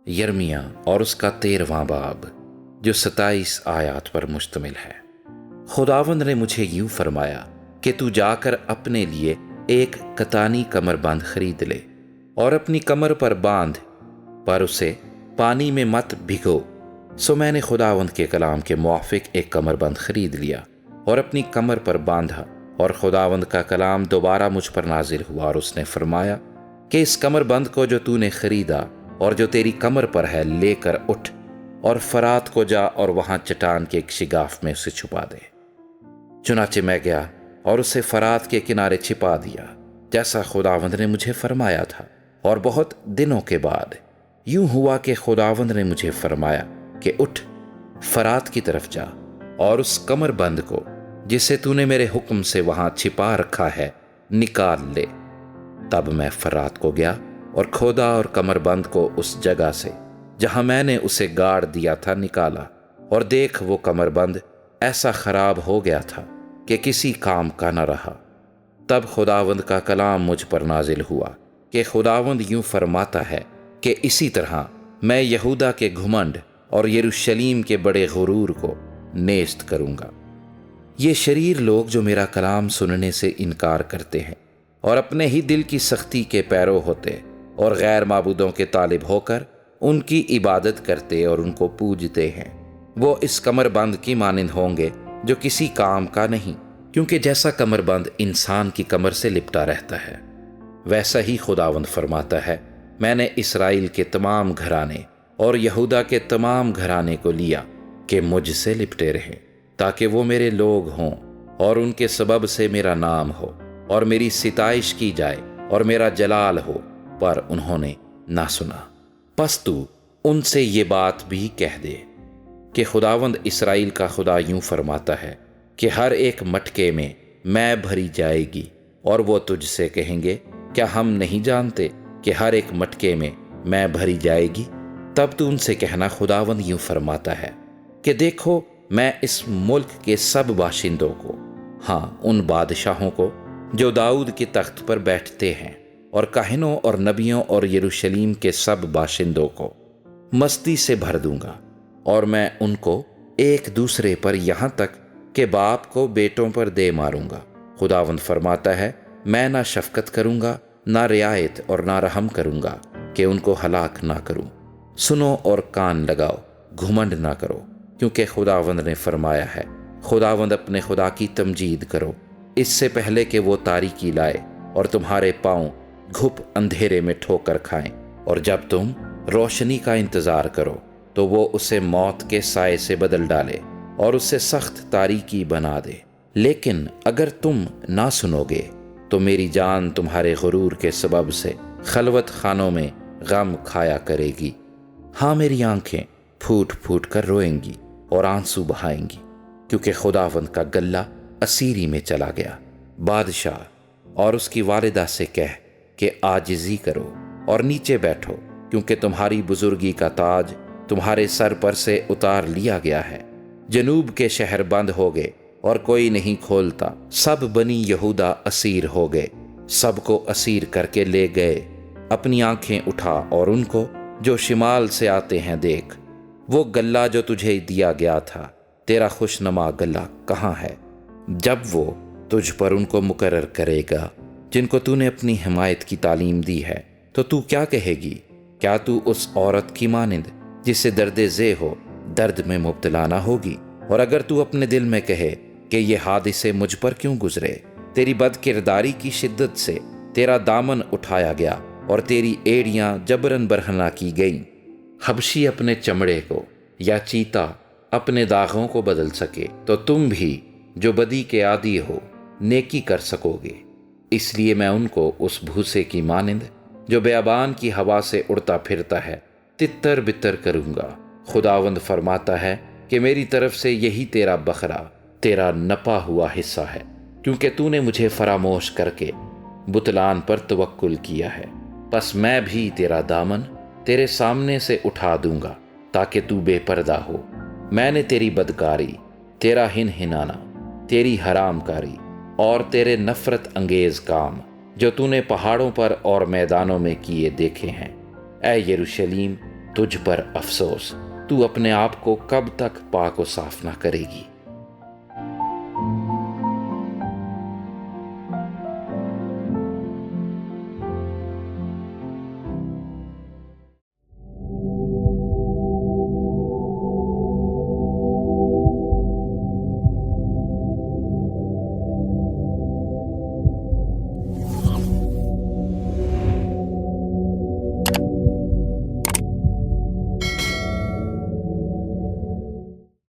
یرمیہ اور اس کا 13واں باب جو 27 آیات پر مشتمل ہے۔ خداوند نے مجھے یوں فرمایا کہ تو جا کر اپنے لیے ایک کتانی کمر بند خرید لے اور اپنی کمر پر باندھ، پر اسے پانی میں مت بھگو۔ سو میں نے خداوند کے کلام کے موافق ایک کمر بند خرید لیا اور اپنی کمر پر باندھا، اور خداوند کا کلام دوبارہ مجھ پر نازل ہوا اور اس نے فرمایا کہ اس کمر بند کو جو تو نے خریدا اور جو تیری کمر پر ہے لے کر اٹھ اور فرات کو جا اور وہاں چٹان کے ایک شگاف میں اسے چھپا دے۔ چنانچہ میں گیا اور اسے فرات کے کنارے چھپا دیا جیسا خداوند نے مجھے فرمایا تھا، اور بہت دنوں کے بعد یوں ہوا کہ خداوند نے مجھے فرمایا کہ اٹھ، فرات کی طرف جا اور اس کمر بند کو جسے تو نے میرے حکم سے وہاں چھپا رکھا ہے نکال لے۔ تب میں فرات کو گیا اور کھودا اور کمر بند کو اس جگہ سے جہاں میں نے اسے گاڑ دیا تھا نکالا، اور دیکھ وہ کمر بند ایسا خراب ہو گیا تھا کہ کسی کام کا نہ رہا۔ تب خداوند کا کلام مجھ پر نازل ہوا کہ خداوند یوں فرماتا ہے کہ اسی طرح میں یہودا کے گھمنڈ اور یروشلیم کے بڑے غرور کو نیست کروں گا۔ یہ شریر لوگ جو میرا کلام سننے سے انکار کرتے ہیں اور اپنے ہی دل کی سختی کے پیرو ہوتے اور غیر معبودوں کے طالب ہو کر ان کی عبادت کرتے اور ان کو پوجتے ہیں، وہ اس کمر بند کی مانند ہوں گے جو کسی کام کا نہیں، کیونکہ جیسا کمر بند انسان کی کمر سے لپٹا رہتا ہے، ویسا ہی خداوند فرماتا ہے میں نے اسرائیل کے تمام گھرانے اور یہودا کے تمام گھرانے کو لیا کہ مجھ سے لپٹے رہیں، تاکہ وہ میرے لوگ ہوں اور ان کے سبب سے میرا نام ہو اور میری ستائش کی جائے اور میرا جلال ہو، پر انہوں نے نہ سنا۔ پس تو ان سے یہ بات بھی کہہ دے کہ خداوند اسرائیل کا خدا یوں فرماتا ہے کہ ہر ایک مٹکے میں بھری جائے گی، اور وہ تجھ سے کہیں گے کیا ہم نہیں جانتے کہ ہر ایک مٹکے میں بھری جائے گی؟ تب تو ان سے کہنا خداوند یوں فرماتا ہے کہ دیکھو میں اس ملک کے سب باشندوں کو، ہاں ان بادشاہوں کو جو داؤد کے تخت پر بیٹھتے ہیں، اور کاہنوں اور نبیوں اور یروشلیم کے سب باشندوں کو مستی سے بھر دوں گا، اور میں ان کو ایک دوسرے پر یہاں تک کہ باپ کو بیٹوں پر دے ماروں گا۔ خداوند فرماتا ہے میں نہ شفقت کروں گا، نہ رعایت اور نہ رحم کروں گا کہ ان کو ہلاک نہ کروں۔ سنو اور کان لگاؤ، گھمنڈ نہ کرو، کیونکہ خداوند نے فرمایا ہے، خداوند اپنے خدا کی تمجید کرو اس سے پہلے کہ وہ تاریکی لائے اور تمہارے پاؤں گھپ اندھیرے میں ٹھوکر کھائیں، اور جب تم روشنی کا انتظار کرو تو وہ اسے موت کے سائے سے بدل ڈالے اور اسے سخت تاریکی بنا دے۔ لیکن اگر تم نہ سنو گے تو میری جان تمہارے غرور کے سبب سے خلوت خانوں میں غم کھایا کرے گی۔ ہاں میری آنکھیں پھوٹ پھوٹ کر روئیں گی اور آنسو بہائیں گی، کیونکہ خداوند کا گلہ اسیری میں چلا گیا۔ بادشاہ اور اس کی والدہ سے کہہ کہ عاجزی کرو اور نیچے بیٹھو، کیونکہ تمہاری بزرگی کا تاج تمہارے سر پر سے اتار لیا گیا ہے۔ جنوب کے شہر بند ہو گئے اور کوئی نہیں کھولتا، سب بنی یہودا اسیر ہو گئے، سب کو اسیر کر کے لے گئے۔ اپنی آنکھیں اٹھا اور ان کو جو شمال سے آتے ہیں دیکھ، وہ گلہ جو تجھے دیا گیا تھا، تیرا خوشنما گلہ کہاں ہے؟ جب وہ تجھ پر ان کو مقرر کرے گا جن کو تو نے اپنی حمایت کی تعلیم دی ہے، تو تو کیا کہے گی؟ کیا تو اس عورت کی مانند جسے درد ذے ہو درد میں مبتلا نہ ہوگی؟ اور اگر تو اپنے دل میں کہے کہ یہ حادثے مجھ پر کیوں گزرے؟ تیری بد کرداری کی شدت سے تیرا دامن اٹھایا گیا اور تیری ایڑیاں جبرن برہنہ کی گئیں۔ حبشی اپنے چمڑے کو یا چیتا اپنے داغوں کو بدل سکے تو تم بھی جو بدی کے عادی ہو نیکی کر سکو گے۔ اس لیے میں ان کو اس بھوسے کی مانند جو بیابان کی ہوا سے اڑتا پھرتا ہے تتر بتر کروں گا۔ خداوند فرماتا ہے کہ میری طرف سے یہی تیرا بکھرا، تیرا نپا ہوا حصہ ہے، کیونکہ تو نے مجھے فراموش کر کے بتلان پر توکل کیا ہے۔ پس میں بھی تیرا دامن تیرے سامنے سے اٹھا دوں گا تاکہ تو بے پردہ ہو۔ میں نے تیری بدکاری، تیرا ہنہنانا، تیری حرام کاری اور تیرے نفرت انگیز کام جو تو نے پہاڑوں پر اور میدانوں میں کیے دیکھے ہیں۔ اے یروشلیم، تجھ پر افسوس، تو اپنے آپ کو کب تک پاک و صاف نہ کرے گی؟